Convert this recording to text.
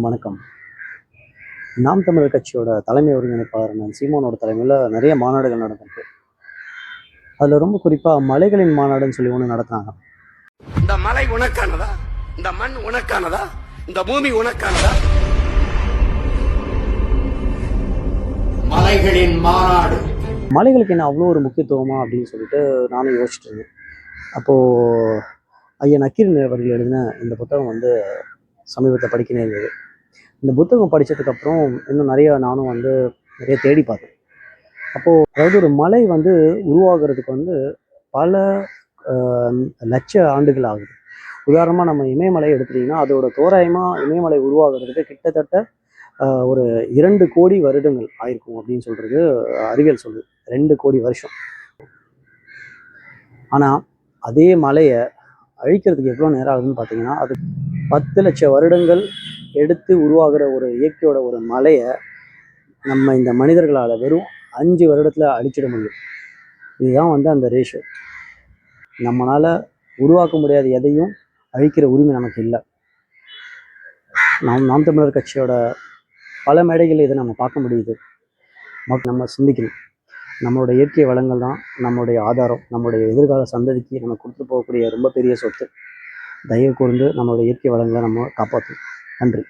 வணக்கம். நாம் தமிழர் கட்சியோட தலைமை ஒருங்கிணைப்பாளர் சீமானோட தலைமையில் நிறைய மாநாடுகள் நடந்திருக்கு. அதில் ரொம்ப குறிப்பாக மலைகளின் மாநாடுன்னு சொல்லி ஒன்று நடத்தினாங்க. இந்த மலை உனக்கானதா? இந்த மண் உனக்கானதா? இந்த பூமி உனக்கானதா? மலைகளின் மாநாடு. மலைகளுக்கு என்ன அவ்வளோ ஒரு முக்கியத்துவமா அப்படின்னு சொல்லிட்டு நானும் யோசிச்சுட்டு இருந்தேன். அப்போது ஐயா நக்கீரன் அவர்கள் எழுதின இந்த புத்தகம் சமீபத்தை படிக்க நேர்ந்தது. இந்த புத்தகம் படித்ததுக்கப்புறம் இன்னும் நானும் நிறைய தேடி பார்த்தேன். அப்போது அதாவது ஒரு மலை உருவாகிறதுக்கு பல லட்ச ஆண்டுகள் ஆகுது. உதாரணமாக நம்ம இமயமலை எடுத்துட்டிங்கன்னா அதோட தோராயமாக இமயமலை உருவாகிறதுக்கு கிட்டத்தட்ட ஒரு 2 கோடி வருடங்கள் ஆயிருக்கும் அப்படின்னு சொல்கிறது அறிவியல் சொல்லுது. 2 கோடி வருஷம். ஆனால் அதே மலையை அழிக்கிறதுக்கு எவ்வளோ நேரம் ஆகுதுன்னு பார்த்தீங்கன்னா அது 10 லட்சம் வருடங்கள் எடுத்து உருவாகிற ஒரு இயற்கையோட ஒரு மலையை நம்ம இந்த மனிதர்களால் வெறும் 5 வருடத்தில் அழிச்சிட முடியும். இதுதான் அந்த ரேஷியோ. நம்மளால் உருவாக்க முடியாத எதையும் அழிக்கிற உரிமை நமக்கு இல்லை. நாம் தமிழர் கட்சியோட பல மேடைகளில் இதை நம்ம பார்க்க முடியுது. நம்ம சிந்திக்கணும். நம்மளோட இயற்கை வளங்கள் தான் நம்மளுடைய ஆதாரம். நம்மளுடைய எதிர்கால சந்ததிக்கு நம்ம கொடுத்து போகக்கூடிய ரொம்ப பெரிய சொத்து. தயவு கூர்ந்து நம்மளோட இயற்கை வளங்களை நம்ம காப்பாற்றணும். நன்றி.